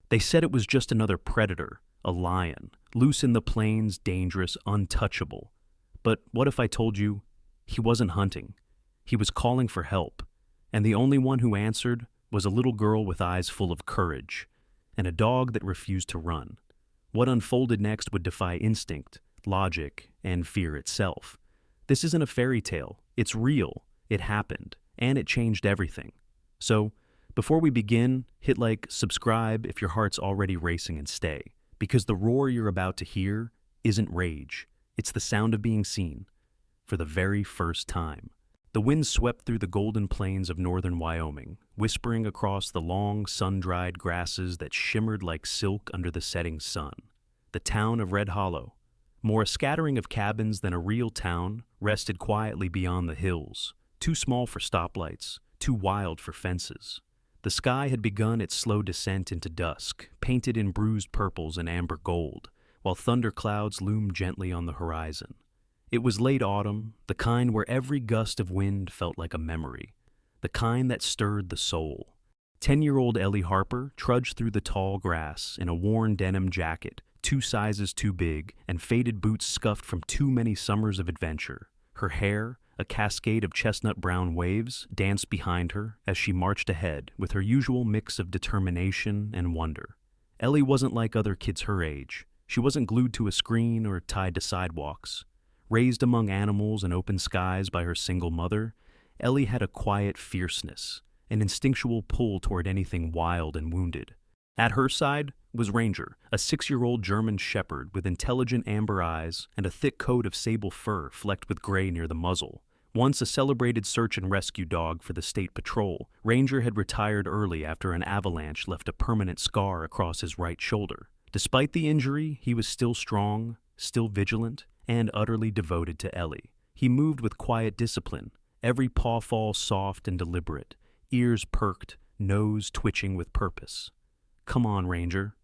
They said it was just another predator, a lion, loose in the plains, dangerous, untouchable. But what if I told you he wasn't hunting? He was calling for help, and the only one who answered was a little girl with eyes full of courage, and a dog that refused to run. What unfolded next would defy instinct, logic, and fear itself. This isn't a fairy tale. It's real. It happened, and it changed everything. So, before we begin, hit like, subscribe if your heart's already racing, and stay, because the roar you're about to hear isn't rage. It's the sound of being seen for the very first time. The wind swept through the golden plains of northern Wyoming, whispering across the long, sun-dried grasses that shimmered like silk under the setting sun. The town of Red Hollow, more a scattering of cabins than a real town, rested quietly beyond the hills, too small for stoplights, too wild for fences. The sky had begun its slow descent into dusk, painted in bruised purples and amber gold, while thunder clouds loomed gently on the horizon. It was late autumn, the kind where every gust of wind felt like a memory, the kind that stirred the soul. 10-year-old Ellie Harper trudged through the tall grass in a worn denim jacket, 2 sizes too big, and faded boots scuffed from too many summers of adventure. Her hair, a cascade of chestnut-brown waves, danced behind her as she marched ahead with her usual mix of determination and wonder. Ellie wasn't like other kids her age. She wasn't glued to a screen or tied to sidewalks. Raised among animals and open skies by her single mother, Ellie had a quiet fierceness, an instinctual pull toward anything wild and wounded. At her side was Ranger, a 6-year-old German shepherd with intelligent amber eyes and a thick coat of sable fur flecked with gray near the muzzle. Once a celebrated search and rescue dog for the state patrol, Ranger had retired early after an avalanche left a permanent scar across his right shoulder. Despite the injury, he was still strong, still vigilant, and utterly devoted to Ellie. He moved with quiet discipline, every pawfall soft and deliberate, ears perked, nose twitching with purpose. "Come on, Ranger.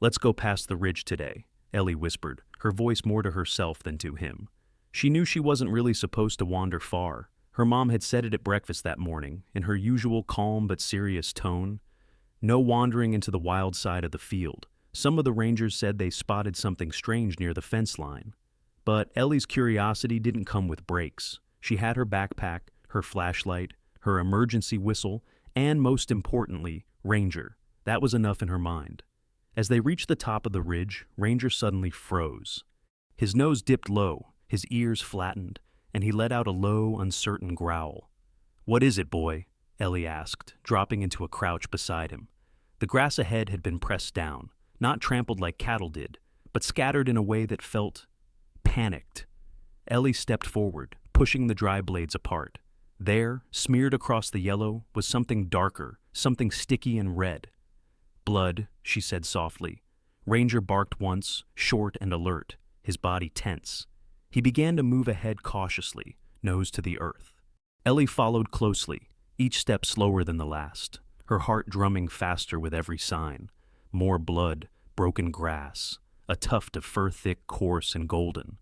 Let's go past the ridge today," Ellie whispered, her voice more to herself than to him. She knew she wasn't really supposed to wander far. Her mom had said it at breakfast that morning, in her usual calm but serious tone. No wandering into the wild side of the field. Some of the rangers said they spotted something strange near the fence line. But Ellie's curiosity didn't come with breaks. She had her backpack, her flashlight, her emergency whistle, and most importantly, Ranger. That was enough in her mind. As they reached the top of the ridge, Ranger suddenly froze. His nose dipped low, his ears flattened, and he let out a low, uncertain growl. "What is it, boy?" Ellie asked, dropping into a crouch beside him. The grass ahead had been pressed down, not trampled like cattle did, but scattered in a way that felt panicked. Ellie stepped forward, pushing the dry blades apart. There, smeared across the yellow, was something darker, something sticky and red. "Blood," she said softly. Ranger barked once, short and alert, his body tense. He began to move ahead cautiously, nose to the earth. Ellie followed closely, each step slower than the last, her heart drumming faster with every sign. More blood, broken grass, a tuft of fur thick, coarse, and golden,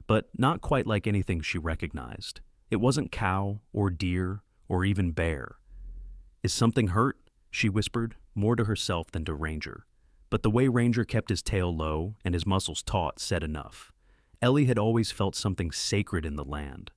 but not quite like anything she recognized. It wasn't cow, or deer, or even bear. "Is something hurt?" she whispered, more to herself than to Ranger. But the way Ranger kept his tail low and his muscles taut said enough. Ellie had always felt something sacred in the land.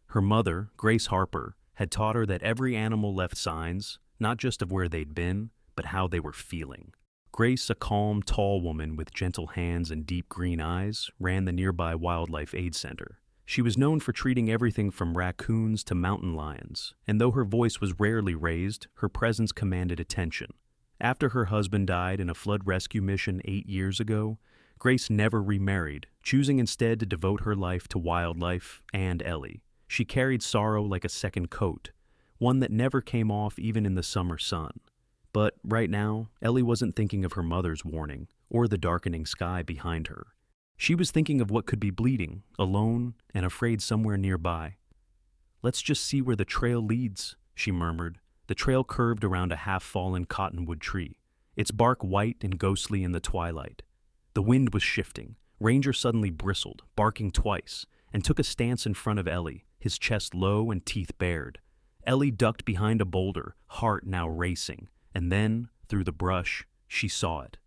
Her mother, Grace Harper, had taught her that every animal left signs, not just of where they'd been, but how they were feeling. Grace, a calm, tall woman with gentle hands and deep green eyes, ran the nearby Wildlife Aid Center. She was known for treating everything from raccoons to mountain lions, and though her voice was rarely raised, her presence commanded attention. After her husband died in a flood rescue mission 8 years ago, Grace never remarried, choosing instead to devote her life to wildlife and Ellie. She carried sorrow like a second coat, one that never came off even in the summer sun. But right now, Ellie wasn't thinking of her mother's warning or the darkening sky behind her. She was thinking of what could be bleeding, alone and afraid somewhere nearby. "Let's just see where the trail leads," she murmured. The trail curved around a half-fallen cottonwood tree, its bark white and ghostly in the twilight. The wind was shifting. Ranger suddenly bristled, barking twice, and took a stance in front of Ellie, his chest low and teeth bared. Ellie ducked behind a boulder, heart now racing, and then, through the brush, she saw it.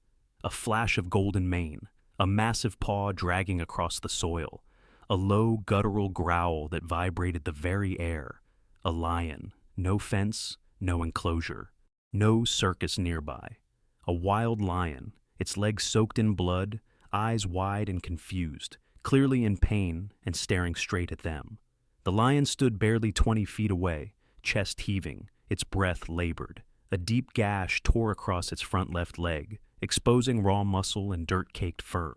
a flash of golden mane, a massive paw dragging across the soil, a low guttural growl that vibrated the very air. A lion, no fence, no enclosure, no circus nearby. A wild lion, its legs soaked in blood, eyes wide and confused, clearly in pain and staring straight at them. The lion stood barely 20 feet away, chest heaving, its breath labored. A deep gash tore across its front left leg, exposing raw muscle and dirt-caked fur.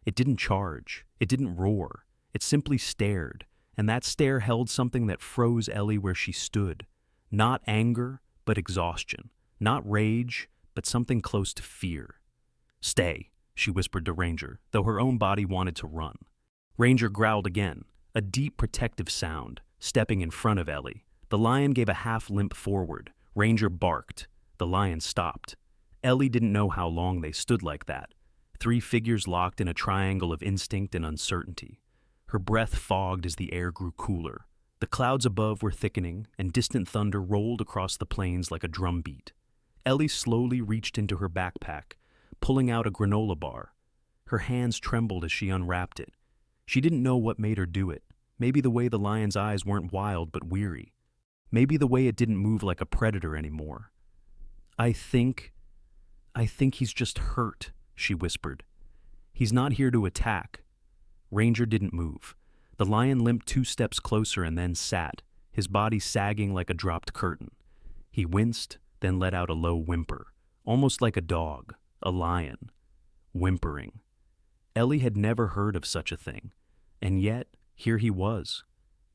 It didn't charge. It didn't roar. It simply stared, and that stare held something that froze Ellie where she stood. Not anger, but exhaustion. Not rage, but something close to fear. "Stay," she whispered to Ranger, though her own body wanted to run. Ranger growled again, a deep protective sound, stepping in front of Ellie. The lion gave a half-limp forward. Ranger barked. The lion stopped. Ellie didn't know how long they stood like that, 3 figures locked in a triangle of instinct and uncertainty. Her breath fogged as the air grew cooler. The clouds above were thickening, and distant thunder rolled across the plains like a drumbeat. Ellie slowly reached into her backpack, pulling out a granola bar. Her hands trembled as she unwrapped it. She didn't know what made her do it. Maybe the way the lion's eyes weren't wild but weary. Maybe the way it didn't move like a predator anymore. I think he's just hurt," she whispered. "He's not here to attack." Ranger didn't move. The lion limped 2 steps closer and then sat, his body sagging like a dropped curtain. He winced, then let out a low whimper, almost like a dog, a lion, whimpering. Ellie had never heard of such a thing, and yet here he was,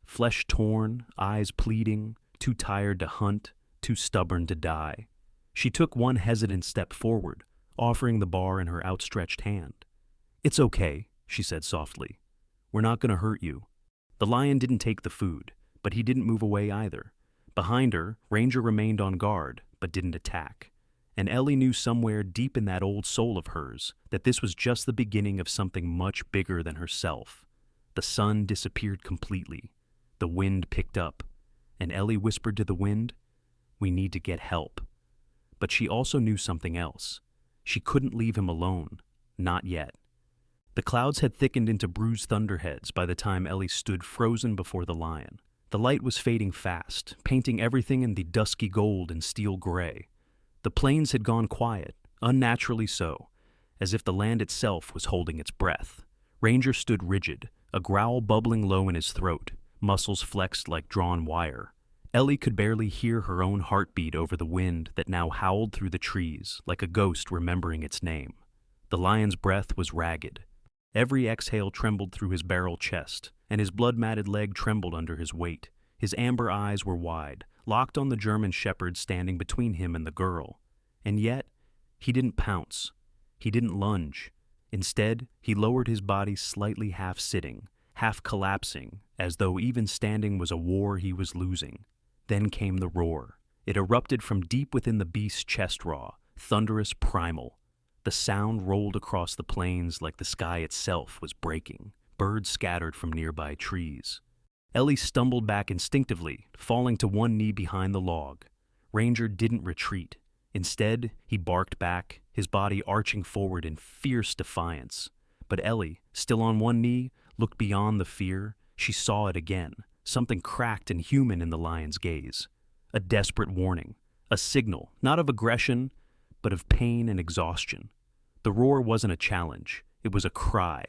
flesh torn, eyes pleading, too tired to hunt, too stubborn to die. She took one hesitant step forward, offering the bar in her outstretched hand. "It's okay," she said softly. "We're not going to hurt you." The lion didn't take the food, but he didn't move away either. Behind her, Ranger remained on guard, but didn't attack. And Ellie knew somewhere deep in that old soul of hers that this was just the beginning of something much bigger than herself. The sun disappeared completely. The wind picked up, and Ellie whispered to the wind, "We need to get help." But she also knew something else. She couldn't leave him alone. Not yet. The clouds had thickened into bruised thunderheads by the time Ellie stood frozen before the lion. The light was fading fast, painting everything in the dusky gold and steel gray. The plains had gone quiet, unnaturally so, as if the land itself was holding its breath. Ranger stood rigid, a growl bubbling low in his throat, muscles flexed like drawn wire. Ellie could barely hear her own heartbeat over the wind that now howled through the trees like a ghost remembering its name. The lion's breath was ragged. Every exhale trembled through his barrel chest, and his blood-matted leg trembled under his weight. His amber eyes were wide, locked on the German shepherd standing between him and the girl. And yet, he didn't pounce. He didn't lunge. Instead, he lowered his body slightly half-sitting, half-collapsing, as though even standing was a war he was losing. Then came the roar. It erupted from deep within the beast's chest raw, thunderous, primal. The sound rolled across the plains like the sky itself was breaking. Birds scattered from nearby trees. Ellie stumbled back instinctively, falling to one knee behind the log. Ranger didn't retreat. Instead, he barked back, his body arching forward in fierce defiance. But Ellie, still on one knee, looked beyond the fear. She saw it again. Something cracked and human in the lion's gaze. A desperate warning. A signal, not of aggression, but of pain and exhaustion. The roar wasn't a challenge. It was a cry.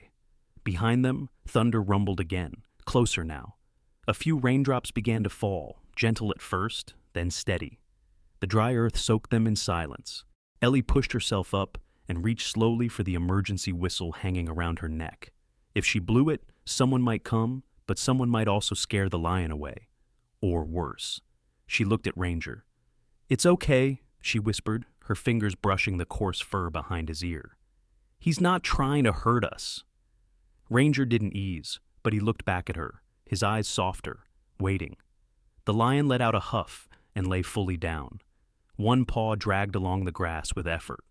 Behind them, thunder rumbled again, closer now. A few raindrops began to fall, gentle at first, then steady. The dry earth soaked them in silence. Ellie pushed herself up and reached slowly for the emergency whistle hanging around her neck. If she blew it, someone might come, but someone might also scare the lion away. Or worse. She looked at Ranger. "It's okay," she whispered, her fingers brushing the coarse fur behind his ear. "He's not trying to hurt us." Ranger didn't ease, but he looked back at her, his eyes softer, waiting. The lion let out a huff and lay fully down. One paw dragged along the grass with effort.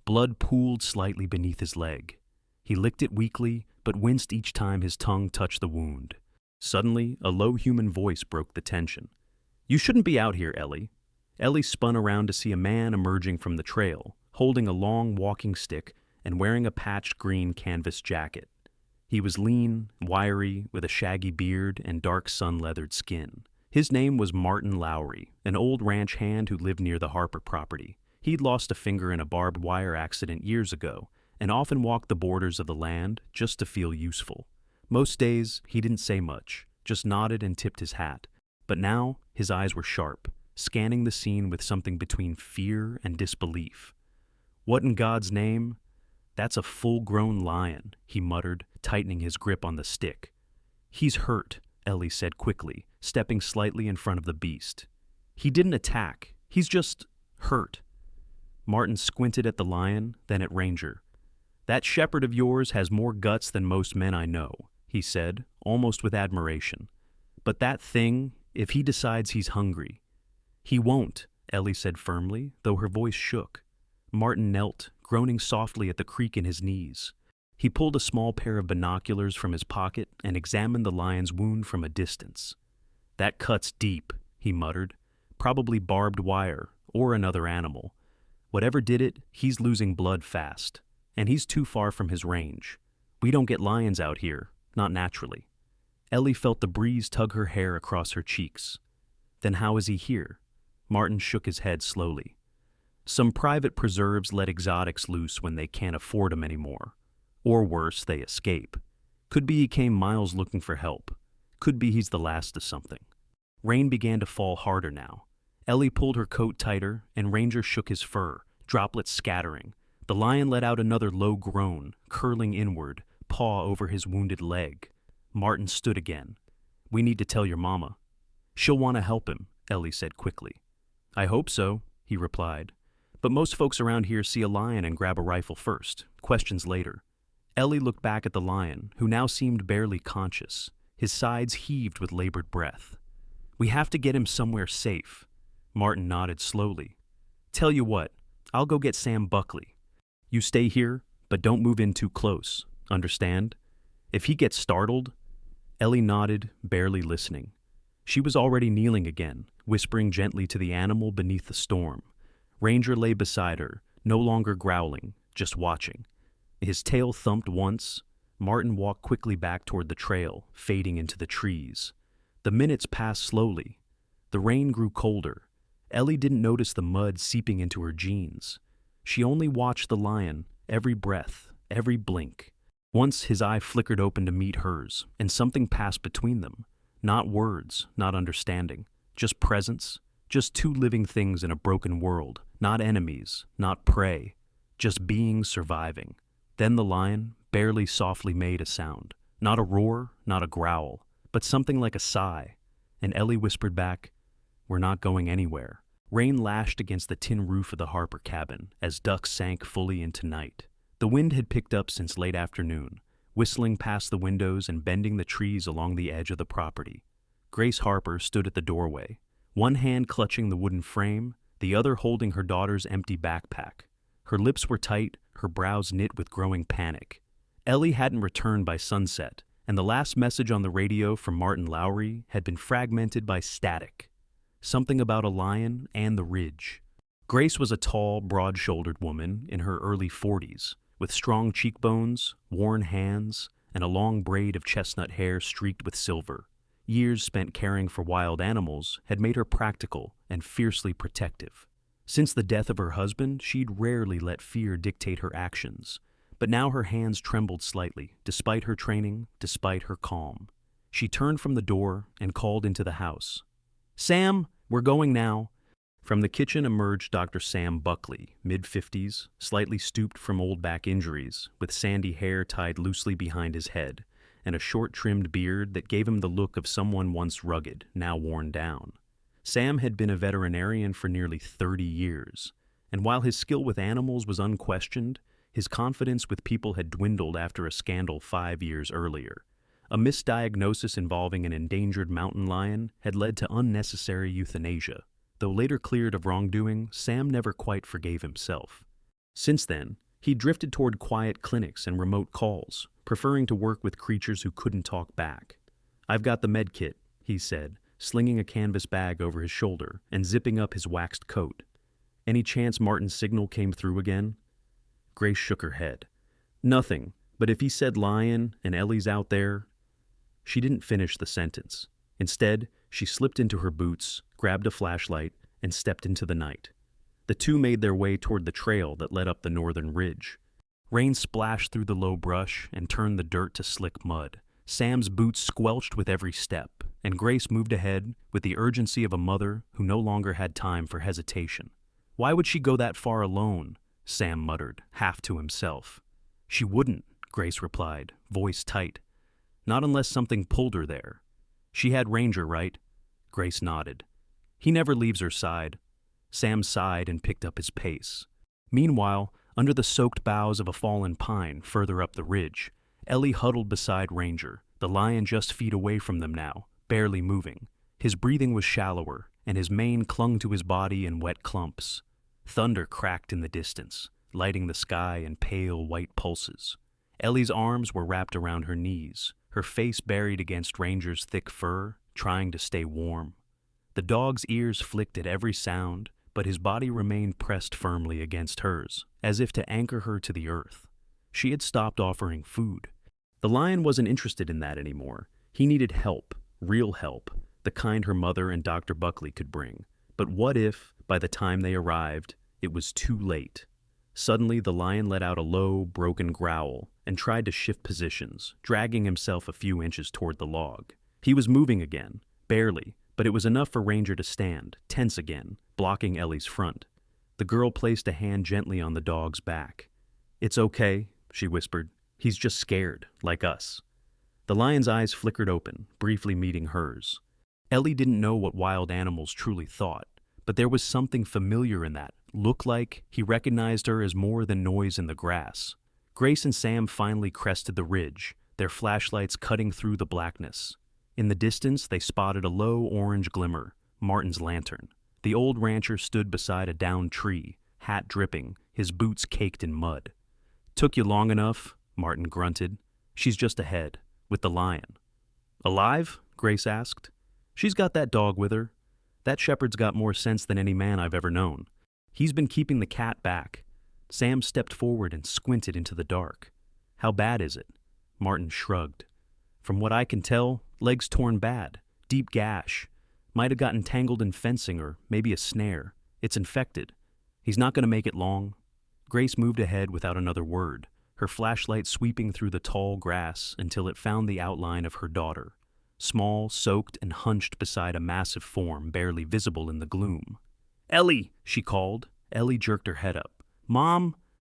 Blood pooled slightly beneath his leg. He licked it weakly, but winced each time his tongue touched the wound. Suddenly, a low human voice broke the tension. "You shouldn't be out here, Ellie." Ellie spun around to see a man emerging from the trail, holding a long walking stick and wearing a patched green canvas jacket. He was lean, wiry, with a shaggy beard and dark sun-leathered skin. His name was Martin Lowry, an old ranch hand who lived near the Harper property. He'd lost a finger in a barbed wire accident years ago and often walked the borders of the land just to feel useful. Most days, he didn't say much, just nodded and tipped his hat. But now, his eyes were sharp, scanning the scene with something between fear and disbelief. "What in God's name?" "That's a full-grown lion," he muttered, tightening his grip on the stick. "He's hurt," Ellie said quickly, stepping slightly in front of the beast. "He didn't attack. He's just hurt." Martin squinted at the lion, then at Ranger. "That shepherd of yours has more guts than most men I know," he said, almost with admiration. "But that thing, if he decides he's hungry—" "He won't," Ellie said firmly, though her voice shook. Martin knelt, groaning softly at the creak in his knees. He pulled a small pair of binoculars from his pocket and examined the lion's wound from a distance. "That cut's deep," he muttered. "Probably barbed wire, or another animal. Whatever did it, he's losing blood fast. And he's too far from his range. We don't get lions out here, not naturally." Ellie felt the breeze tug her hair across her cheeks. "Then how is he here?" Martin shook his head slowly. "Some private preserves let exotics loose when they can't afford 'em anymore. Or worse, they escape. Could be he came miles looking for help. Could be he's the last of something." Rain began to fall harder now. Ellie pulled her coat tighter, and Ranger shook his fur, droplets scattering. The lion let out another low groan, curling inward, paw over his wounded leg. Martin stood again. "We need to tell your mama." "She'll want to help him," Ellie said quickly. "I hope so," he replied. "But most folks around here see a lion and grab a rifle first, questions later." Ellie looked back at the lion, who now seemed barely conscious. His sides heaved with labored breath. "We have to get him somewhere safe." Martin nodded slowly. "Tell you what, I'll go get Sam Buckley. You stay here, but don't move in too close, understand? If he gets startled—" Ellie nodded, barely listening. She was already kneeling again, whispering gently to the animal beneath the storm. Ranger lay beside her, no longer growling, just watching. His tail thumped once. Martin walked quickly back toward the trail, fading into the trees. The minutes passed slowly. The rain grew colder. Ellie didn't notice the mud seeping into her jeans. She only watched the lion, every breath, every blink. Once his eye flickered open to meet hers, and something passed between them. Not words, not understanding, just presence, just two living things in a broken world, not enemies, not prey, just beings surviving. Then the lion barely softly made a sound, not a roar, not a growl, but something like a sigh, and Ellie whispered back, "We're not going anywhere." Rain lashed against the tin roof of the Harper cabin as dusk sank fully into night. The wind had picked up since late afternoon, whistling past the windows and bending the trees along the edge of the property. Grace Harper stood at the doorway, one hand clutching the wooden frame, the other holding her daughter's empty backpack. Her lips were tight, her brows knit with growing panic. Ellie hadn't returned by sunset, and the last message on the radio from Martin Lowry had been fragmented by static. Something about a lion and the ridge. Grace was a tall, broad-shouldered woman in her early 40s, with strong cheekbones, worn hands, and a long braid of chestnut hair streaked with silver. Years spent caring for wild animals had made her practical and fiercely protective. Since the death of her husband, she'd rarely let fear dictate her actions, but now her hands trembled slightly, despite her training, despite her calm. She turned from the door and called into the house. "Sam, we're going now." From the kitchen emerged Dr. Sam Buckley, mid-50s, slightly stooped from old back injuries, with sandy hair tied loosely behind his head, and a short-trimmed beard that gave him the look of someone once rugged, now worn down. Sam had been a veterinarian for nearly 30 years, and while his skill with animals was unquestioned, his confidence with people had dwindled after a scandal 5 years earlier. A misdiagnosis involving an endangered mountain lion had led to unnecessary euthanasia. Though later cleared of wrongdoing, Sam never quite forgave himself. Since then, he drifted toward quiet clinics and remote calls, preferring to work with creatures who couldn't talk back. "I've got the med kit," he said, slinging a canvas bag over his shoulder and zipping up his waxed coat. Any chance Martin's signal came through again? Grace shook her head. Nothing, but if he said lion and Ellie's out there... She didn't finish the sentence. Instead, she slipped into her boots, grabbed a flashlight, and stepped into the night. The two made their way toward the trail that led up the northern ridge. Rain splashed through the low brush and turned the dirt to slick mud. Sam's boots squelched with every step, and Grace moved ahead with the urgency of a mother who no longer had time for hesitation. Why would she go that far alone? Sam muttered, half to himself. She wouldn't, Grace replied, voice tight. Not unless something pulled her there. She had Ranger, right? Grace nodded. He never leaves her side. Sam sighed and picked up his pace. Meanwhile, under the soaked boughs of a fallen pine further up the ridge, Ellie huddled beside Ranger, the lion just feet away from them now, barely moving. His breathing was shallower, and his mane clung to his body in wet clumps. Thunder cracked in the distance, lighting the sky in pale white pulses. Ellie's arms were wrapped around her knees, her face buried against Ranger's thick fur, trying to stay warm. The dog's ears flicked at every sound, but his body remained pressed firmly against hers, as if to anchor her to the earth. She had stopped offering food. The lion wasn't interested in that anymore. He needed help, real help, the kind her mother and Dr. Buckley could bring. But what if, by the time they arrived, it was too late? Suddenly, the lion let out a low, broken growl and tried to shift positions, dragging himself a few inches toward the log. He was moving again, barely, but it was enough for Ranger to stand, tense again, blocking Ellie's front. The girl placed a hand gently on the dog's back. "It's okay," she whispered. "He's just scared, like us." The lion's eyes flickered open, briefly meeting hers. Ellie didn't know what wild animals truly thought, but there was something familiar in that. Looked like he recognized her as more than noise in the grass. Grace and Sam finally crested the ridge, their flashlights cutting through the blackness. In the distance, they spotted a low orange glimmer, Martin's lantern. The old rancher stood beside a downed tree, hat dripping, his boots caked in mud. "Took you long enough," Martin grunted. "She's just ahead, with the lion." "Alive?" Grace asked. "She's got that dog with her. That shepherd's got more sense than any man I've ever known. He's been keeping the cat back." Sam stepped forward and squinted into the dark. "How bad is it?" Martin shrugged. "From what I can tell, legs torn bad, deep gash. Might have gotten tangled in fencing or maybe a snare. It's infected. He's not going to make it long." Grace moved ahead without another word, her flashlight sweeping through the tall grass until it found the outline of her daughter, small, soaked, and hunched beside a massive form barely visible in the gloom. "Ellie!" she called. Ellie jerked her head up. "Mom!"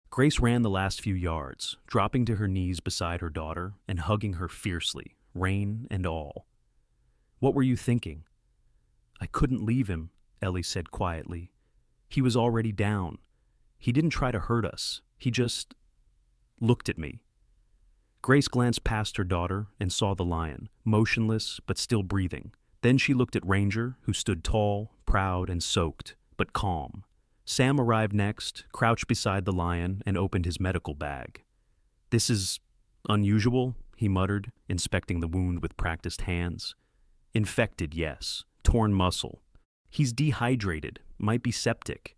Grace ran the last few yards, dropping to her knees beside her daughter and hugging her fiercely, rain and all. "What were you thinking?" "I couldn't leave him," Ellie said quietly. "He was already down. He didn't try to hurt us. He just looked at me." Grace glanced past her daughter and saw the lion, motionless but still breathing. Then she looked at Ranger, who stood tall, proud, and soaked, but calm. Sam arrived next, crouched beside the lion, and opened his medical bag. "This is unusual," he muttered, inspecting the wound with practiced hands. "Infected, yes. Torn muscle. He's dehydrated, might be septic."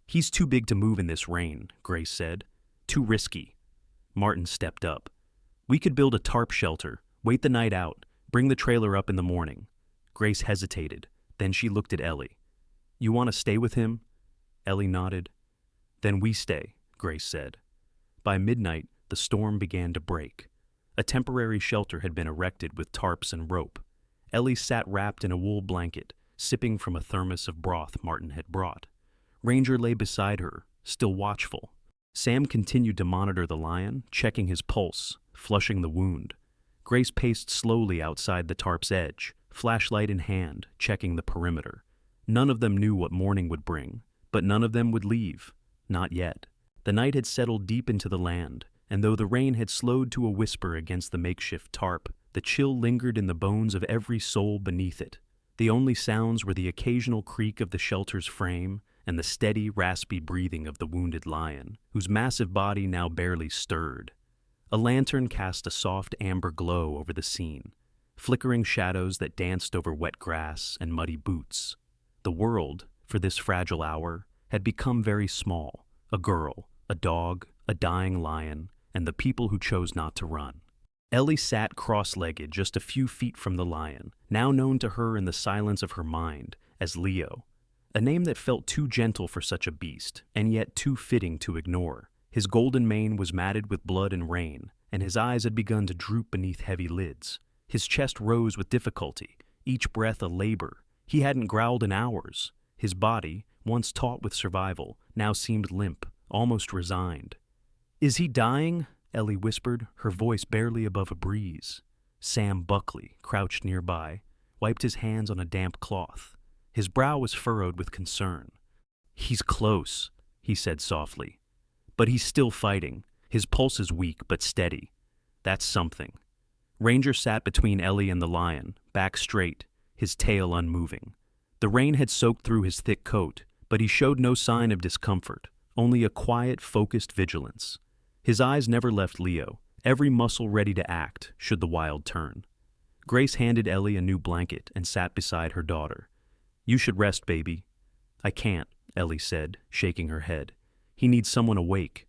"He's too big to move in this rain," Grace said. "Too risky." Martin stepped up. "We could build a tarp shelter, wait the night out, bring the trailer up in the morning." Grace hesitated. Then she looked at Ellie. "You want to stay with him?" Ellie nodded. "Then we stay," Grace said. By midnight, the storm began to break. A temporary shelter had been erected with tarps and rope. Ellie sat wrapped in a wool blanket, sipping from a thermos of broth Martin had brought. Ranger lay beside her, still watchful. Sam continued to monitor the lion, checking his pulse, flushing the wound. Grace paced slowly outside the tarp's edge, flashlight in hand, checking the perimeter. None of them knew what morning would bring, but none of them would leave. Not yet. The night had settled deep into the land, and though the rain had slowed to a whisper against the makeshift tarp, the chill lingered in the bones of every soul beneath it. The only sounds were the occasional creak of the shelter's frame and the steady, raspy breathing of the wounded lion, whose massive body now barely stirred. A lantern cast a soft amber glow over the scene, flickering shadows that danced over wet grass and muddy boots. The world, for this fragile hour, had become very small: a girl, a dog, a dying lion, and the people who chose not to run. Ellie sat cross-legged just a few feet from the lion, now known to her in the silence of her mind as Leo, a name that felt too gentle for such a beast, and yet too fitting to ignore. His golden mane was matted with blood and rain, and his eyes had begun to droop beneath heavy lids. His chest rose with difficulty, each breath a labor. He hadn't growled in hours. His body, once taut with survival, now seemed limp, almost resigned. "Is he dying?" Ellie whispered, her voice barely above a breeze. Sam Buckley, crouched nearby, wiped his hands on a damp cloth. His brow was furrowed with concern. "He's close," he said softly. "But he's still fighting. His pulse is weak but steady. That's something." Ranger sat between Ellie and the lion, back straight, his tail unmoving. The rain had soaked through his thick coat, but he showed no sign of discomfort, only a quiet, focused vigilance. His eyes never left Leo, every muscle ready to act should the wild turn. Grace handed Ellie a new blanket and sat beside her daughter. "You should rest, baby." "I can't," Ellie said, shaking her head. "He needs someone awake."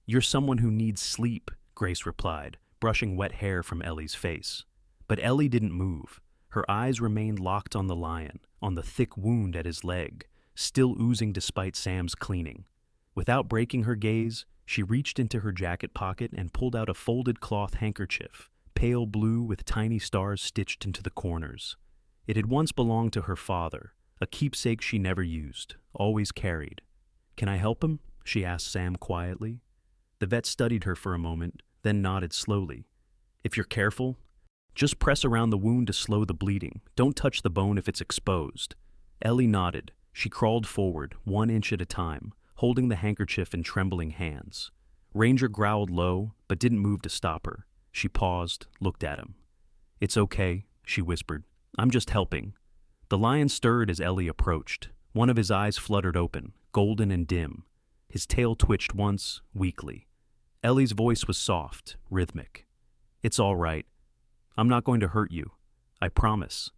"You're someone who needs sleep," Grace replied, brushing wet hair from Ellie's face. But Ellie didn't move. Her eyes remained locked on the lion, on the thick wound at his leg, still oozing despite Sam's cleaning. Without breaking her gaze, she reached into her jacket pocket and pulled out a folded cloth handkerchief, pale blue with tiny stars stitched into the corners. It had once belonged to her father, a keepsake she never used, always carried. "Can I help him?" she asked Sam quietly. The vet studied her for a moment, then nodded slowly. "If you're careful, just press around the wound to slow the bleeding. Don't touch the bone if it's exposed." Ellie nodded. She crawled forward, 1 inch at a time, holding the handkerchief in trembling hands. Ranger growled low, but didn't move to stop her. She paused, looked at him. "It's okay," she whispered. "I'm just helping." The lion stirred as Ellie approached. One of his eyes fluttered open, golden and dim. His tail twitched once, weakly. Ellie's voice was soft, rhythmic. "It's all right. I'm not going to hurt you. I promise."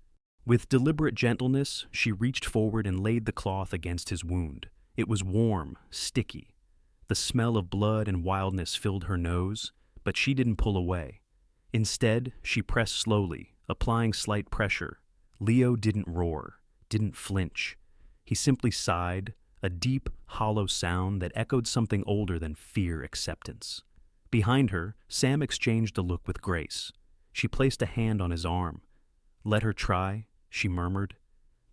With deliberate gentleness, she reached forward and laid the cloth against his wound. It was warm, sticky. The smell of blood and wildness filled her nose, but she didn't pull away. Instead, she pressed slowly, applying slight pressure. Leo didn't roar, didn't flinch. He simply sighed, a deep, hollow sound that echoed something older than fear acceptance. Behind her, Sam exchanged a look with Grace. She placed a hand on his arm. "Let her try," she murmured.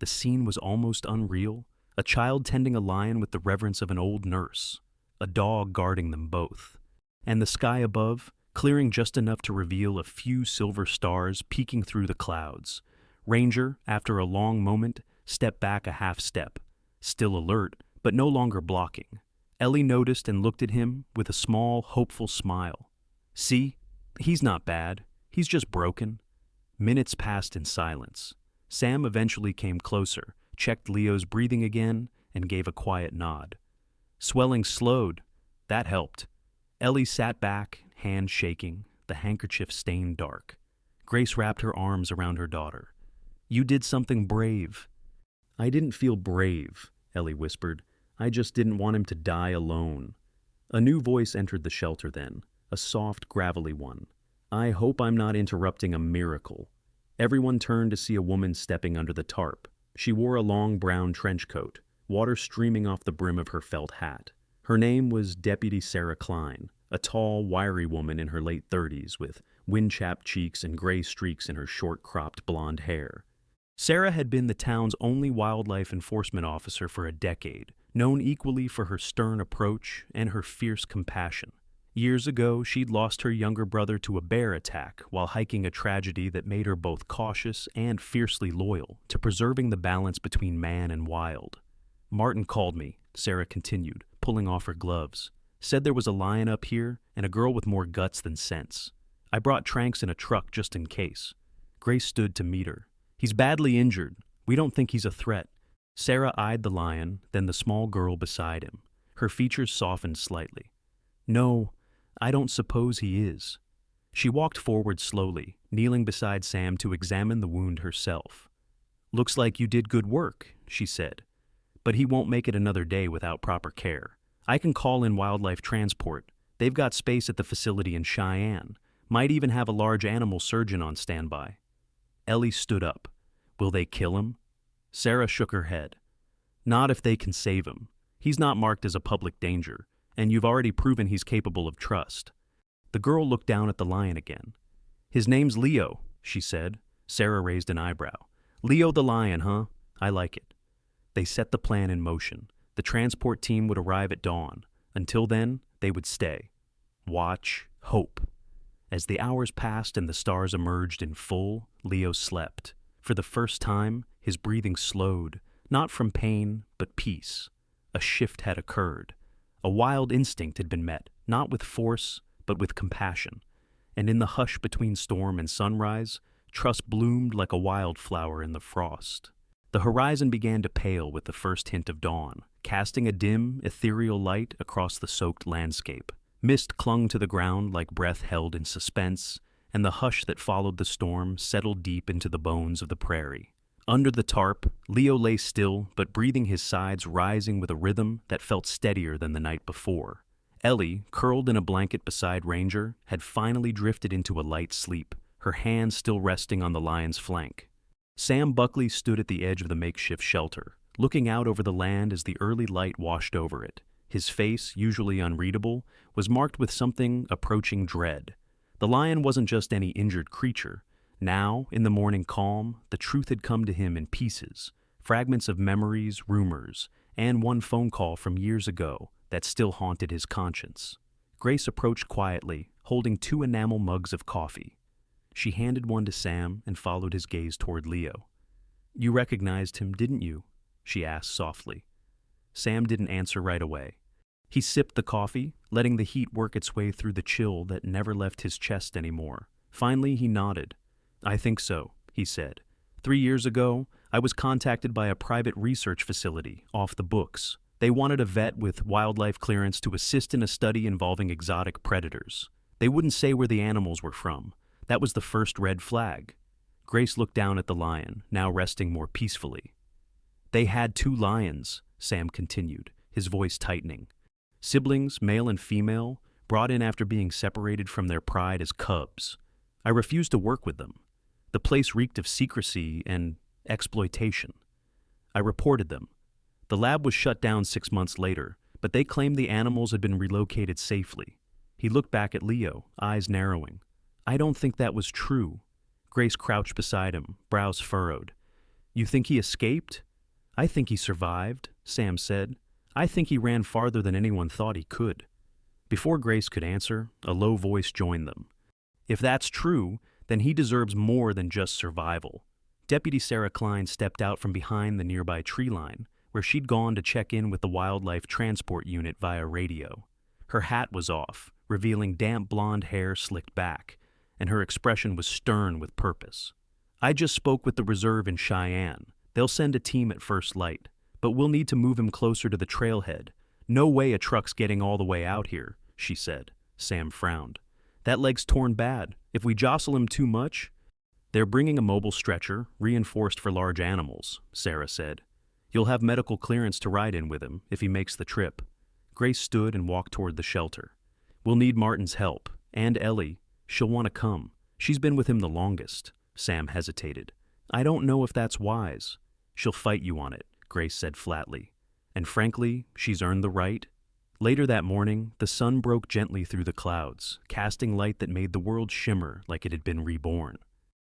The scene was almost unreal. A child tending a lion with the reverence of an old nurse, a dog guarding them both. And the sky above, clearing just enough to reveal a few silver stars peeking through the clouds. Ranger, after a long moment, stepped back a half step, still alert, but no longer blocking. Ellie noticed and looked at him with a small, hopeful smile. "See? He's not bad. He's just broken." Minutes passed in silence. Sam eventually came closer, checked Leo's breathing again, and gave a quiet nod. Swelling slowed. That helped. Ellie sat back, hand shaking, the handkerchief stained dark. Grace wrapped her arms around her daughter. "You did something brave." "I didn't feel brave," Ellie whispered. "I just didn't want him to die alone." A new voice entered the shelter then, a soft, gravelly one. "I hope I'm not interrupting a miracle." Everyone turned to see a woman stepping under the tarp. She wore a long brown trench coat, water streaming off the brim of her felt hat. Her name was Deputy Sarah Klein, a tall, wiry woman in her late 30s with wind-chapped cheeks and gray streaks in her short-cropped blonde hair. Sarah had been the town's only wildlife enforcement officer for a decade, known equally for her stern approach and her fierce compassion. Years ago, she'd lost her younger brother to a bear attack while hiking a tragedy that made her both cautious and fiercely loyal to preserving the balance between man and wild. "Martin called me," Sarah continued, pulling off her gloves. "Said there was a lion up here and a girl with more guts than sense. I brought Tranks in a truck just in case." Grace stood to meet her. "He's badly injured. We don't think he's a threat." Sarah eyed the lion, then the small girl beside him. Her features softened slightly. "No, I don't suppose he is." She walked forward slowly, kneeling beside Sam to examine the wound herself. "Looks like you did good work," she said. but he won't make it another day without proper care. I can call in wildlife transport. They've got space at the facility in Cheyenne. Might even have a large animal surgeon on standby. Ellie stood up. Will they kill him? Sarah shook her head. Not if they can save him. He's not marked as a public danger, and you've already proven he's capable of trust. The girl looked down at the lion again. His name's Leo, she said. Sarah raised an eyebrow. Leo the lion, huh? I like it. They set the plan in motion. The transport team would arrive at dawn. Until then, they would stay. Watch, hope. As the hours passed and the stars emerged in full, Leo slept. For the first time, his breathing slowed, not from pain, but peace. A shift had occurred. A wild instinct had been met, not with force, but with compassion. And in the hush between storm and sunrise, trust bloomed like a wildflower in the frost. The horizon began to pale with the first hint of dawn, casting a dim, ethereal light across the soaked landscape. Mist clung to the ground like breath held in suspense, and the hush that followed the storm settled deep into the bones of the prairie. Under the tarp, Leo lay still, but breathing, his sides rising with a rhythm that felt steadier than the night before. Ellie, curled in a blanket beside Ranger, had finally drifted into a light sleep, her hands still resting on the lion's flank. Sam Buckley stood at the edge of the makeshift shelter, looking out over the land as the early light washed over it. His face, usually unreadable, was marked with something approaching dread. The lion wasn't just any injured creature. Now, in the morning calm, the truth had come to him in pieces, fragments of memories, rumors, and one phone call from years ago that still haunted his conscience. Grace approached quietly, holding 2 enamel mugs of coffee. She handed one to Sam and followed his gaze toward Leo. You recognized him, didn't you? She asked softly. Sam didn't answer right away. He sipped the coffee, letting the heat work its way through the chill that never left his chest anymore. Finally, he nodded. I think so, he said. 3 years ago, I was contacted by a private research facility, off the books. They wanted a vet with wildlife clearance to assist in a study involving exotic predators. They wouldn't say where the animals were from. That was the first red flag. Grace looked down at the lion, now resting more peacefully. They had 2 lions, Sam continued, his voice tightening. Siblings, male and female, brought in after being separated from their pride as cubs. I refused to work with them. The place reeked of secrecy and exploitation. I reported them. The lab was shut down 6 months later, but they claimed the animals had been relocated safely. He looked back at Leo, eyes narrowing. I don't think that was true. Grace crouched beside him, brows furrowed. You think he escaped? I think he survived, Sam said. I think he ran farther than anyone thought he could. Before Grace could answer, a low voice joined them. If that's true, then he deserves more than just survival. Deputy Sarah Klein stepped out from behind the nearby tree line, where she'd gone to check in with the wildlife transport unit via radio. Her hat was off, revealing damp blonde hair slicked back, and her expression was stern with purpose. I just spoke with the reserve in Cheyenne. They'll send a team at first light, but we'll need to move him closer to the trailhead. No way a truck's getting all the way out here, she said. Sam frowned. That leg's torn bad. If we jostle him too much... They're bringing a mobile stretcher, reinforced for large animals, Sarah said. You'll have medical clearance to ride in with him if he makes the trip. Grace stood and walked toward the shelter. We'll need Martin's help, and Ellie. She'll want to come. She's been with him the longest. Sam hesitated. I don't know if that's wise. She'll fight you on it, Grace said flatly. And frankly, she's earned the right. Later that morning, the sun broke gently through the clouds, casting light that made the world shimmer like it had been reborn.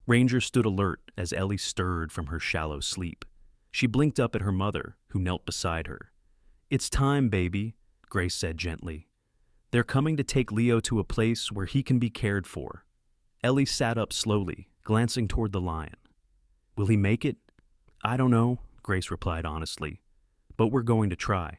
Ranger stood alert as Ellie stirred from her shallow sleep. She blinked up at her mother, who knelt beside her. It's time, baby, Grace said gently. They're coming to take Leo to a place where he can be cared for. Ellie sat up slowly, glancing toward the lion. Will he make it? I don't know, Grace replied honestly, but we're going to try.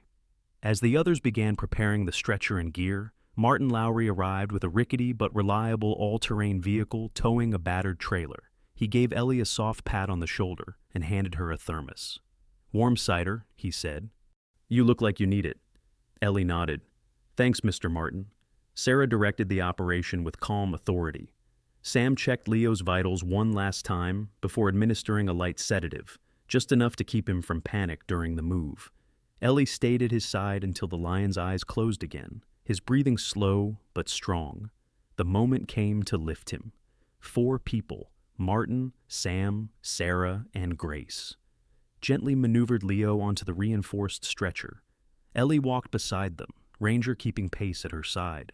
As the others began preparing the stretcher and gear, Martin Lowry arrived with a rickety but reliable all-terrain vehicle towing a battered trailer. He gave Ellie a soft pat on the shoulder and handed her a thermos. Warm cider, he said. You look like you need it. Ellie nodded. Thanks, Mr. Martin. Sarah directed the operation with calm authority. Sam checked Leo's vitals one last time before administering a light sedative, just enough to keep him from panic during the move. Ellie stayed at his side until the lion's eyes closed again, his breathing slow but strong. The moment came to lift him. 4 people, Martin, Sam, Sarah, and Grace, gently maneuvered Leo onto the reinforced stretcher. Ellie walked beside them, Ranger keeping pace at her side.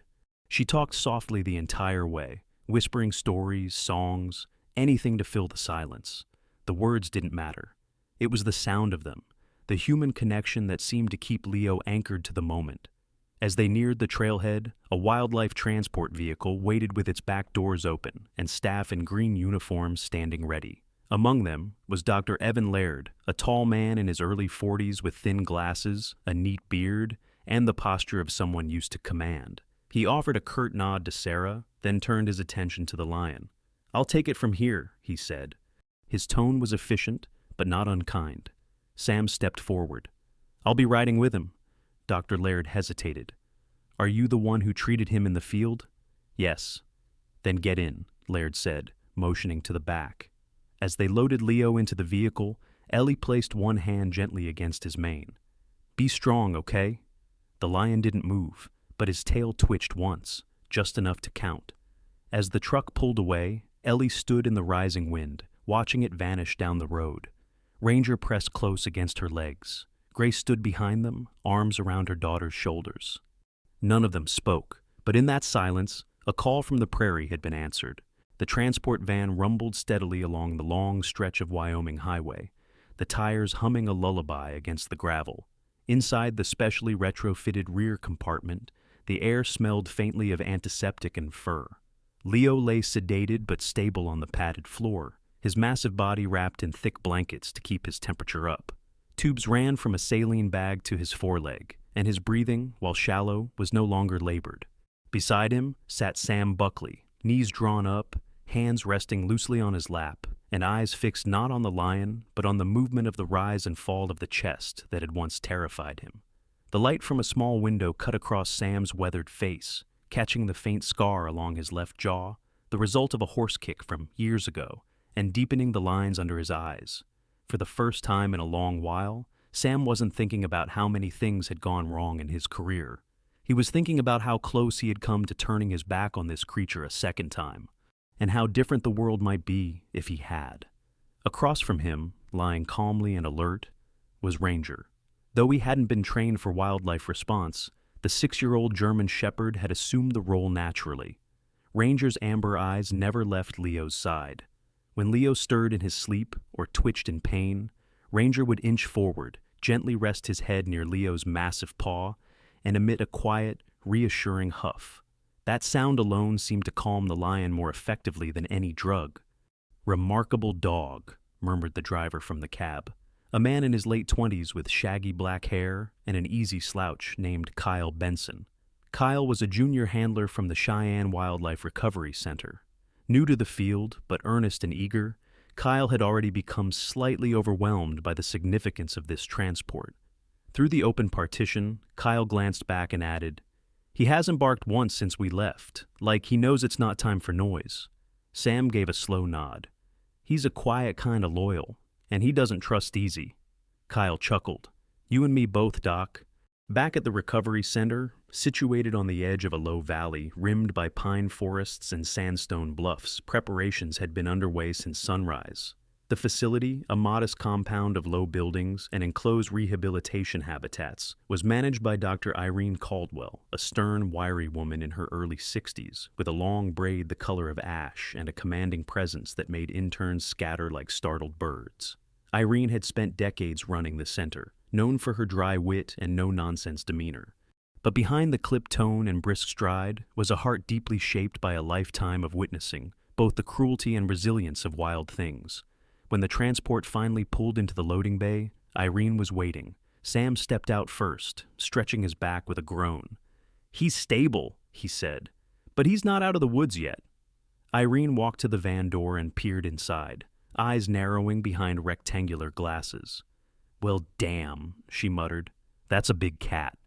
She talked softly the entire way, whispering stories, songs, anything to fill the silence. The words didn't matter. It was the sound of them, the human connection that seemed to keep Leo anchored to the moment. As they neared the trailhead, a wildlife transport vehicle waited with its back doors open and staff in green uniforms standing ready. Among them was Dr. Evan Laird, a tall man in his early 40s with thin glasses, a neat beard, and the posture of someone used to command. He offered a curt nod to Sarah, then turned his attention to the lion. "I'll take it from here," he said. His tone was efficient, but not unkind. Sam stepped forward. "I'll be riding with him." Dr. Laird hesitated. "Are you the one who treated him in the field?" "Yes." "Then get in," Laird said, motioning to the back. As they loaded Leo into the vehicle, Ellie placed one hand gently against his mane. "Be strong, okay?" The lion didn't move, but his tail twitched once, just enough to count. As the truck pulled away, Ellie stood in the rising wind, watching it vanish down the road. Ranger pressed close against her legs. Grace stood behind them, arms around her daughter's shoulders. None of them spoke, but in that silence, a call from the prairie had been answered. The transport van rumbled steadily along the long stretch of Wyoming highway, the tires humming a lullaby against the gravel. Inside the specially retrofitted rear compartment, the air smelled faintly of antiseptic and fur. Leo lay sedated but stable on the padded floor, his massive body wrapped in thick blankets to keep his temperature up. Tubes ran from a saline bag to his foreleg, and his breathing, while shallow, was no longer labored. Beside him sat Sam Buckley, knees drawn up, hands resting loosely on his lap, and eyes fixed not on the lion, but on the movement of the rise and fall of the chest that had once terrified him. The light from a small window cut across Sam's weathered face, catching the faint scar along his left jaw, the result of a horse kick from years ago, and deepening the lines under his eyes. For the first time in a long while, Sam wasn't thinking about how many things had gone wrong in his career. He was thinking about how close he had come to turning his back on this creature a second time, and how different the world might be if he had. Across from him, lying calmly and alert, was Ranger. Though he hadn't been trained for wildlife response, the 6-year-old German shepherd had assumed the role naturally. Ranger's amber eyes never left Leo's side. When Leo stirred in his sleep or twitched in pain, Ranger would inch forward, gently rest his head near Leo's massive paw, and emit a quiet, reassuring huff. That sound alone seemed to calm the lion more effectively than any drug. "Remarkable dog," murmured the driver from the cab, a man in his late 20s with shaggy black hair and an easy slouch named Kyle Benson. Kyle was a junior handler from the Cheyenne Wildlife Recovery Center. New to the field, but earnest and eager, Kyle had already become slightly overwhelmed by the significance of this transport. Through the open partition, Kyle glanced back and added, "He hasn't barked once since we left, like he knows it's not time for noise." Sam gave a slow nod. "He's a quiet kind of loyal, and he doesn't trust easy." Kyle chuckled. "You and me both, Doc." Back at the recovery center, situated on the edge of a low valley rimmed by pine forests and sandstone bluffs, preparations had been underway since sunrise. The facility, a modest compound of low buildings and enclosed rehabilitation habitats, was managed by Dr. Irene Caldwell, a stern, wiry woman in her early 60s, with a long braid the color of ash and a commanding presence that made interns scatter like startled birds. Irene had spent decades running the center, known for her dry wit and no-nonsense demeanor. But behind the clipped tone and brisk stride was a heart deeply shaped by a lifetime of witnessing both the cruelty and resilience of wild things. When the transport finally pulled into the loading bay, Irene was waiting. Sam stepped out first, stretching his back with a groan. "He's stable," he said, "but he's not out of the woods yet." Irene walked to the van door and peered inside, eyes narrowing behind rectangular glasses. "Well, damn," she muttered. "That's a big cat."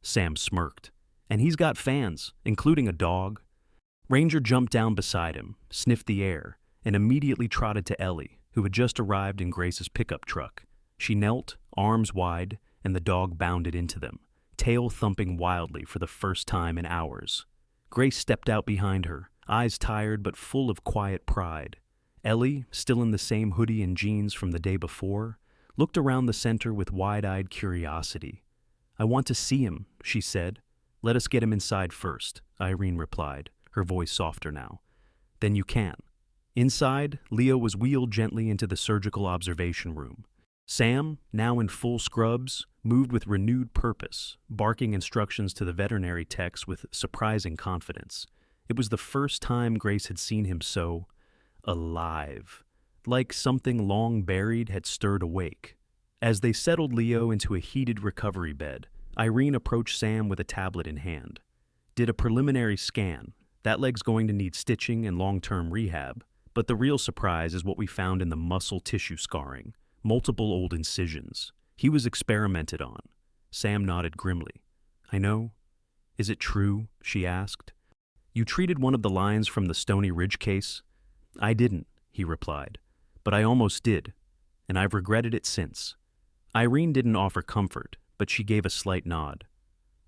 Sam smirked. "And he's got fans, including a dog." Ranger jumped down beside him, sniffed the air, and immediately trotted to Ellie, who had just arrived in Grace's pickup truck. She knelt, arms wide, and the dog bounded into them, tail thumping wildly for the first time in hours. Grace stepped out behind her, eyes tired but full of quiet pride. Ellie, still in the same hoodie and jeans from the day before, looked around the center with wide-eyed curiosity. "I want to see him," she said. "Let us get him inside first," Irene replied, her voice softer now. "Then you can." Inside, Leo was wheeled gently into the surgical observation room. Sam, now in full scrubs, moved with renewed purpose, barking instructions to the veterinary techs with surprising confidence. It was the first time Grace had seen him so alive, like something long buried had stirred awake. As they settled Leo into a heated recovery bed, Irene approached Sam with a tablet in hand. "Did a preliminary scan. That leg's going to need stitching and long-term rehab, but the real surprise is what we found in the muscle tissue scarring, multiple old incisions. He was experimented on." Sam nodded grimly. "I know. Is it true?" she asked. "You treated one of the lions from the Stony Ridge case?" "I didn't," he replied, "but I almost did, and I've regretted it since." Irene didn't offer comfort, but she gave a slight nod.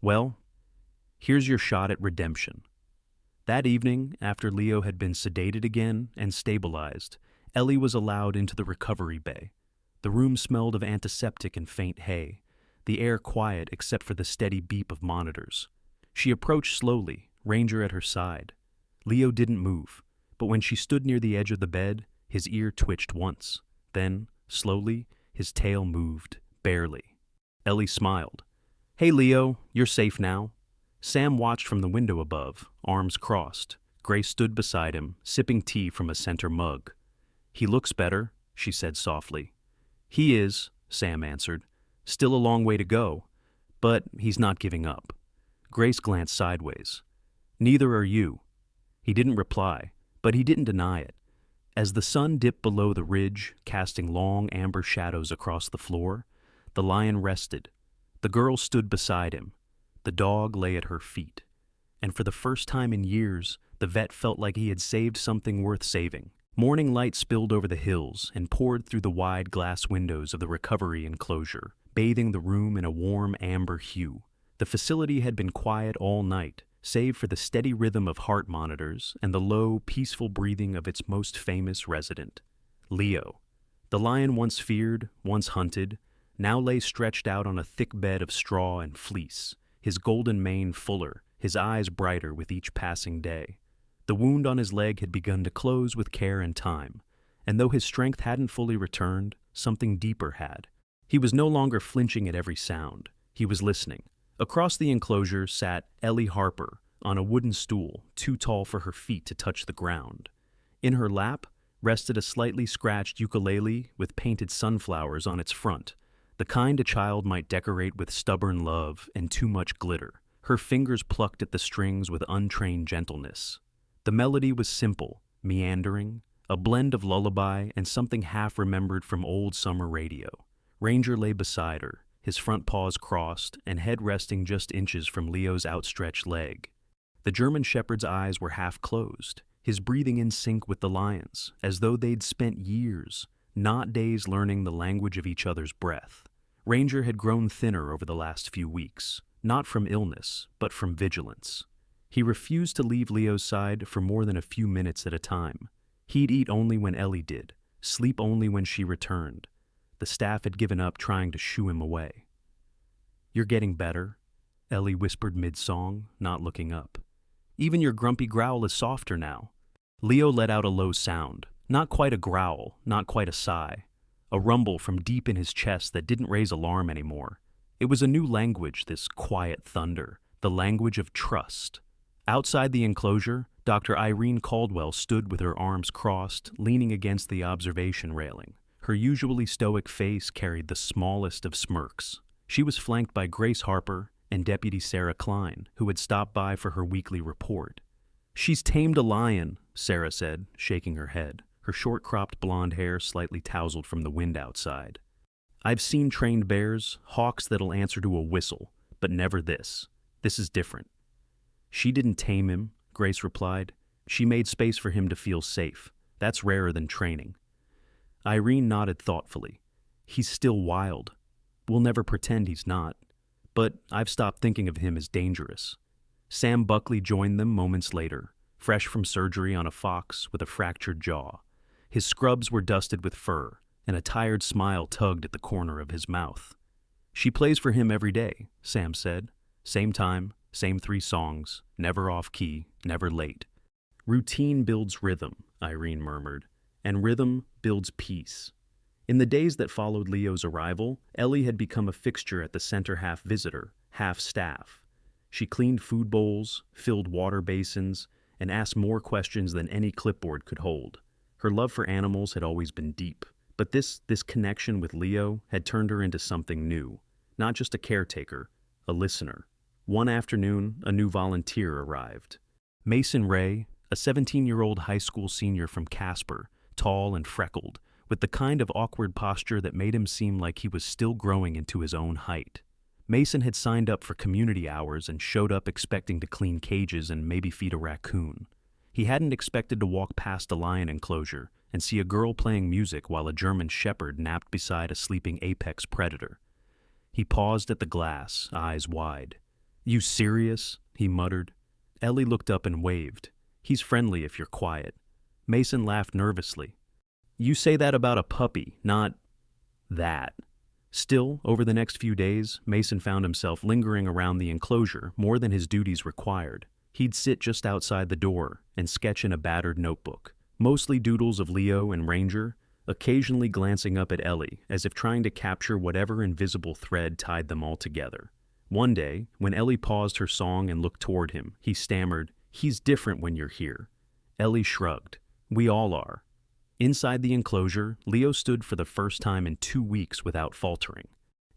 "Well, here's your shot at redemption." That evening, after Leo had been sedated again and stabilized, Ellie was allowed into the recovery bay. The room smelled of antiseptic and faint hay, the air quiet except for the steady beep of monitors. She approached slowly, Ranger at her side. Leo didn't move, but when she stood near the edge of the bed, his ear twitched once. Then, slowly, his tail moved, barely. Ellie smiled. "Hey, Leo, you're safe now." Sam watched from the window above, arms crossed. Grace stood beside him, sipping tea from a center mug. "He looks better," she said softly. "He is," Sam answered. "Still a long way to go, but he's not giving up." Grace glanced sideways. "Neither are you." He didn't reply, but he didn't deny it. As the sun dipped below the ridge, casting long amber shadows across the floor, the lion rested. The girl stood beside him. The dog lay at her feet. And for the first time in years, the vet felt like he had saved something worth saving. Morning light spilled over the hills and poured through the wide glass windows of the recovery enclosure, bathing the room in a warm amber hue. The facility had been quiet all night, save for the steady rhythm of heart monitors and the low, peaceful breathing of its most famous resident, Leo. The lion once feared, once hunted, now lay stretched out on a thick bed of straw and fleece, his golden mane fuller, his eyes brighter with each passing day. The wound on his leg had begun to close with care and time, and though his strength hadn't fully returned, something deeper had. He was no longer flinching at every sound. He was listening. Across the enclosure sat Ellie Harper on a wooden stool, too tall for her feet to touch the ground. In her lap rested a slightly scratched ukulele with painted sunflowers on its front, the kind a child might decorate with stubborn love and too much glitter. Her fingers plucked at the strings with untrained gentleness. The melody was simple, meandering, a blend of lullaby and something half-remembered from old summer radio. Ranger lay beside her, his front paws crossed and head resting just inches from Leo's outstretched leg. The German shepherd's eyes were half closed, his breathing in sync with the lion's, as though they'd spent years, not days, learning the language of each other's breath. Ranger had grown thinner over the last few weeks, not from illness, but from vigilance. He refused to leave Leo's side for more than a few minutes at a time. He'd eat only when Ellie did, sleep only when she returned. The staff had given up trying to shoo him away. "You're getting better," Ellie whispered mid-song, not looking up. "Even your grumpy growl is softer now." Leo let out a low sound, not quite a growl, not quite a sigh. A rumble from deep in his chest that didn't raise alarm anymore. It was a new language, this quiet thunder, the language of trust. Outside the enclosure, Dr. Irene Caldwell stood with her arms crossed, leaning against the observation railing. Her usually stoic face carried the smallest of smirks. She was flanked by Grace Harper and Deputy Sarah Klein, who had stopped by for her weekly report. "She's tamed a lion," Sarah said, shaking her head, her short-cropped blonde hair slightly tousled from the wind outside. "I've seen trained bears, hawks that'll answer to a whistle, but never this. This is different." "She didn't tame him," Grace replied. "She made space for him to feel safe. That's rarer than training." Irene nodded thoughtfully. "He's still wild. We'll never pretend he's not. But I've stopped thinking of him as dangerous. Sam Buckley joined them moments later, fresh from surgery on a fox with a fractured jaw. His scrubs were dusted with fur, and a tired smile tugged at the corner of his mouth. "She plays for him every day," Sam said. "Same time, same 3 songs, never off key, never late." "Routine builds rhythm," Irene murmured, "and rhythm builds peace." In the days that followed Leo's arrival, Ellie had become a fixture at the center, half visitor, half staff. She cleaned food bowls, filled water basins, and asked more questions than any clipboard could hold. Her love for animals had always been deep, but this connection with Leo had turned her into something new. Not just a caretaker, a listener. One afternoon, a new volunteer arrived. Mason Ray, a 17-year-old high school senior from Casper, tall and freckled, with the kind of awkward posture that made him seem like he was still growing into his own height. Mason had signed up for community hours and showed up expecting to clean cages and maybe feed a raccoon. He hadn't expected to walk past a lion enclosure and see a girl playing music while a German shepherd napped beside a sleeping apex predator. He paused at the glass, eyes wide. "You serious?" he muttered. Ellie looked up and waved. "He's friendly if you're quiet." Mason laughed nervously. "You say that about a puppy, not that." Still, over the next few days, Mason found himself lingering around the enclosure more than his duties required. He'd sit just outside the door and sketch in a battered notebook, mostly doodles of Leo and Ranger, occasionally glancing up at Ellie as if trying to capture whatever invisible thread tied them all together. One day, when Ellie paused her song and looked toward him, he stammered, "He's different when you're here." Ellie shrugged. "We all are." Inside the enclosure, Leo stood for the first time in 2 weeks without faltering.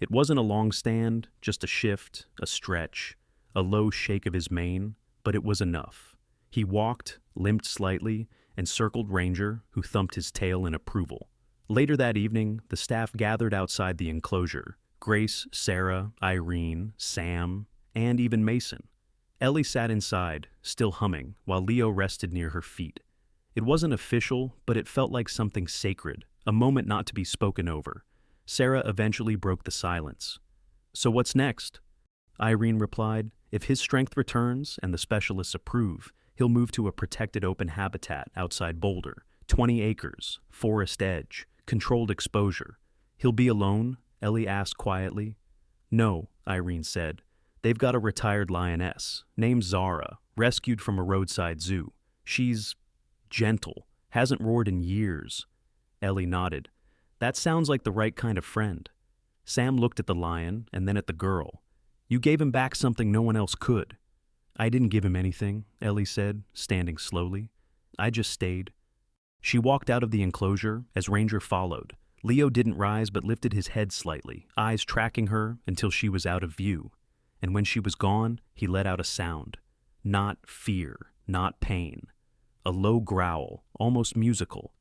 It wasn't a long stand, just a shift, a stretch, a low shake of his mane, but it was enough. He walked, limped slightly, and circled Ranger, who thumped his tail in approval. Later that evening, the staff gathered outside the enclosure. Grace, Sarah, Irene, Sam, and even Mason. Ellie sat inside, still humming, while Leo rested near her feet. It wasn't official, but it felt like something sacred, a moment not to be spoken over. Sarah eventually broke the silence. "So what's next?" Irene replied, "If his strength returns and the specialists approve, he'll move to a protected open habitat outside Boulder, 20 acres, forest edge, controlled exposure. He'll be alone?" Ellie asked quietly. "No," Irene said. "They've got a retired lioness, named Zara, rescued from a roadside zoo. She's gentle, hasn't roared in years." Ellie nodded. "That sounds like the right kind of friend." Sam looked at the lion and then at the girl. "You gave him back something no one else could." "I didn't give him anything," Ellie said, standing slowly. "I just stayed." She walked out of the enclosure as Ranger followed. Leo didn't rise but lifted his head slightly, eyes tracking her until she was out of view. And when she was gone, he let out a sound. Not fear, not pain. A low growl, almost musical,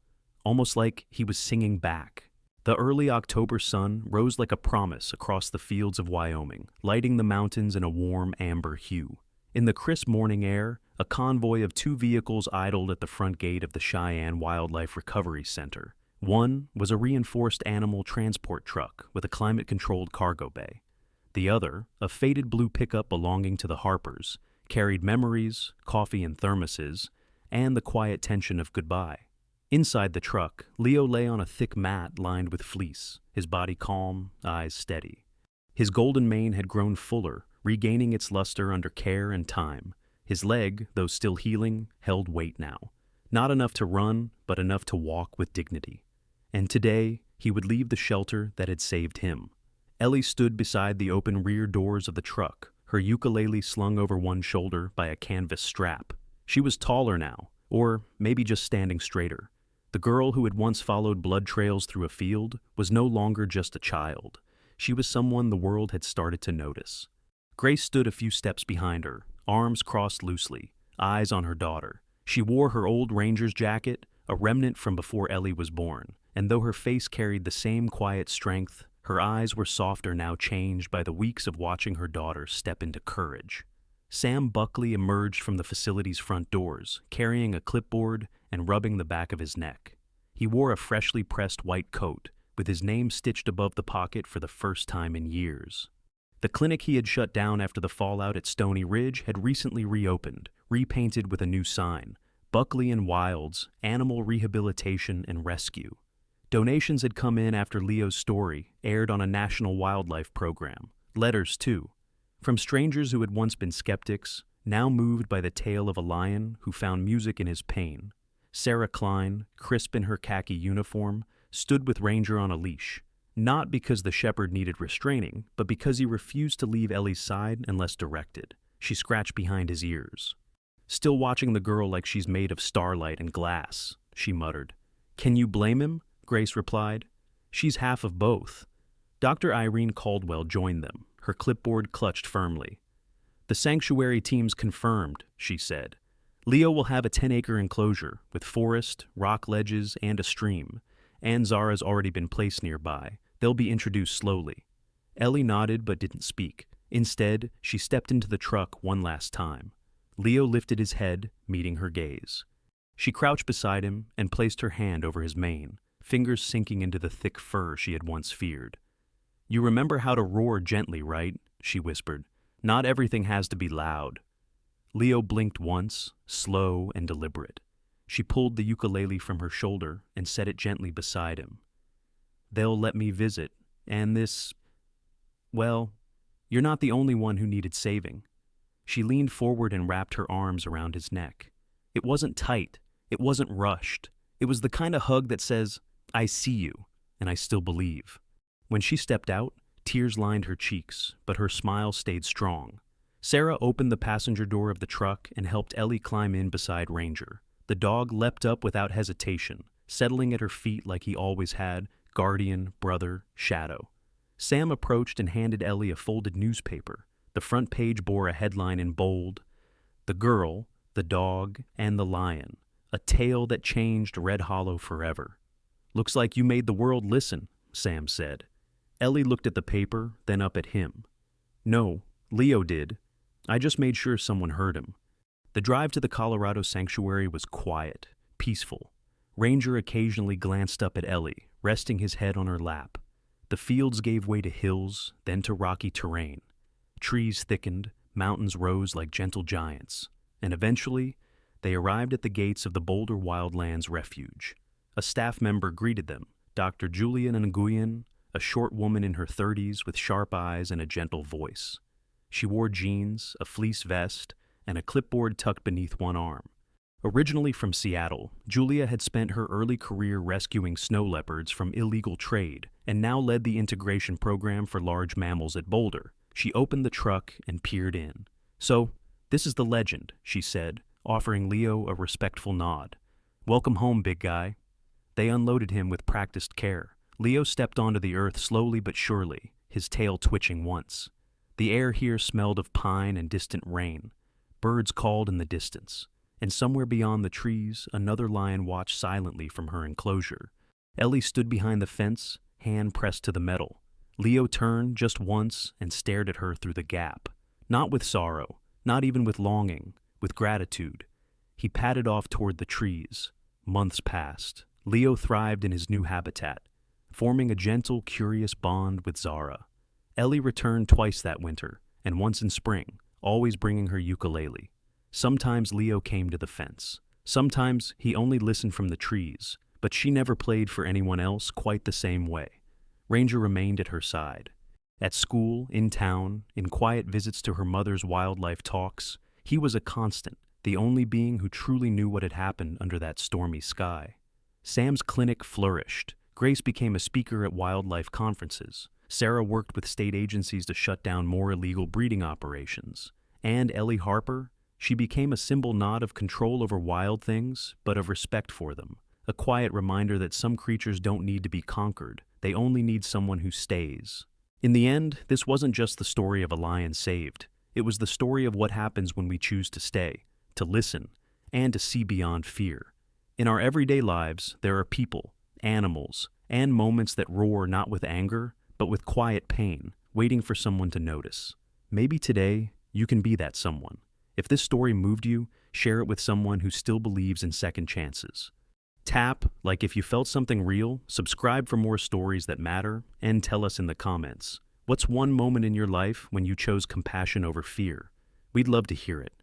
almost like he was singing back. The early October sun rose like a promise across the fields of Wyoming, lighting the mountains in a warm amber hue. In the crisp morning air, a convoy of 2 vehicles idled at the front gate of the Cheyenne Wildlife Recovery Center. One was a reinforced animal transport truck with a climate-controlled cargo bay. The other, a faded blue pickup belonging to the Harpers, carried memories, coffee and thermoses, and the quiet tension of goodbye. Inside the truck, Leo lay on a thick mat lined with fleece, his body calm, eyes steady. His golden mane had grown fuller, regaining its luster under care and time. His leg, though still healing, held weight now. Not enough to run, but enough to walk with dignity. And today, he would leave the shelter that had saved him. Ellie stood beside the open rear doors of the truck, her ukulele slung over one shoulder by a canvas strap. She was taller now, or maybe just standing straighter. The girl who had once followed blood trails through a field was no longer just a child. She was someone the world had started to notice. Grace stood a few steps behind her, arms crossed loosely, eyes on her daughter. She wore her old Ranger's jacket, a remnant from before Ellie was born, and though her face carried the same quiet strength, her eyes were softer now, changed by the weeks of watching her daughter step into courage. Sam Buckley emerged from the facility's front doors, carrying a clipboard and rubbing the back of his neck. He wore a freshly pressed white coat, with his name stitched above the pocket for the first time in years. The clinic he had shut down after the fallout at Stony Ridge had recently reopened, repainted with a new sign: Buckley and Wild's Animal Rehabilitation and Rescue. Donations had come in after Leo's story aired on a national wildlife program. Letters, too, from strangers who had once been skeptics, now moved by the tale of a lion who found music in his pain. Sarah Klein, crisp in her khaki uniform, stood with Ranger on a leash, not because the shepherd needed restraining, but because he refused to leave Ellie's side unless directed. She scratched behind his ears. "Still watching the girl like she's made of starlight and glass," she muttered. "Can you blame him?" Grace replied. "She's half of both." Dr. Irene Caldwell joined them, her clipboard clutched firmly. "The sanctuary team's confirmed," she said. "Leo will have a 10-acre enclosure with forest, rock ledges, and a stream, and Zara's already been placed nearby. They'll be introduced slowly." Ellie nodded but didn't speak. Instead, she stepped into the truck one last time. Leo lifted his head, meeting her gaze. She crouched beside him and placed her hand over his mane, fingers sinking into the thick fur she had once feared. "You remember how to roar gently, right?" she whispered. "Not everything has to be loud." Leo blinked once, slow and deliberate. She pulled the ukulele from her shoulder and set it gently beside him. "They'll let me visit, and well, you're not the only one who needed saving." She leaned forward and wrapped her arms around his neck. It wasn't tight, it wasn't rushed. It was the kind of hug that says, "I see you, and I still believe." When she stepped out, tears lined her cheeks, but her smile stayed strong. Sarah opened the passenger door of the truck and helped Ellie climb in beside Ranger. The dog leapt up without hesitation, settling at her feet like he always had, guardian, brother, shadow. Sam approached and handed Ellie a folded newspaper. The front page bore a headline in bold: "The Girl, the Dog, and the Lion. A tale that changed Red Hollow forever." "Looks like you made the world listen," Sam said. Ellie looked at the paper, then up at him. "No, Leo did. I just made sure someone heard him." The drive to the Colorado sanctuary was quiet, peaceful. Ranger occasionally glanced up at Ellie, resting his head on her lap. The fields gave way to hills, then to rocky terrain. Trees thickened, mountains rose like gentle giants, and eventually they arrived at the gates of the Boulder Wildlands Refuge. A staff member greeted them, Dr. Julia Nguyen, a short woman in her 30s with sharp eyes and a gentle voice. She wore jeans, a fleece vest, and a clipboard tucked beneath one arm. Originally from Seattle, Julia had spent her early career rescuing snow leopards from illegal trade and now led the integration program for large mammals at Boulder. She opened the truck and peered in. "So, this is the legend," she said, offering Leo a respectful nod. "Welcome home, big guy." They unloaded him with practiced care. Leo stepped onto the earth slowly but surely, his tail twitching once. The air here smelled of pine and distant rain. Birds called in the distance, and somewhere beyond the trees, another lion watched silently from her enclosure. Ellie stood behind the fence, hand pressed to the metal. Leo turned just once and stared at her through the gap. Not with sorrow, not even with longing, with gratitude. He padded off toward the trees. Months passed. Leo thrived in his new habitat, forming a gentle, curious bond with Zara. Ellie returned twice that winter, and once in spring, always bringing her ukulele. Sometimes Leo came to the fence. Sometimes he only listened from the trees, but she never played for anyone else quite the same way. Ranger remained at her side. At school, in town, in quiet visits to her mother's wildlife talks, he was a constant, the only being who truly knew what had happened under that stormy sky. Sam's clinic flourished. Grace became a speaker at wildlife conferences. Sarah worked with state agencies to shut down more illegal breeding operations. And Ellie Harper, she became a symbol not of control over wild things, but of respect for them. A quiet reminder that some creatures don't need to be conquered. They only need someone who stays. In the end, this wasn't just the story of a lion saved. It was the story of what happens when we choose to stay, to listen, and to see beyond fear. In our everyday lives, there are people, animals, and moments that roar not with anger, but with quiet pain, waiting for someone to notice. Maybe today, you can be that someone. If this story moved you, share it with someone who still believes in second chances. Tap like if you felt something real, subscribe for more stories that matter, and tell us in the comments. What's one moment in your life when you chose compassion over fear? We'd love to hear it.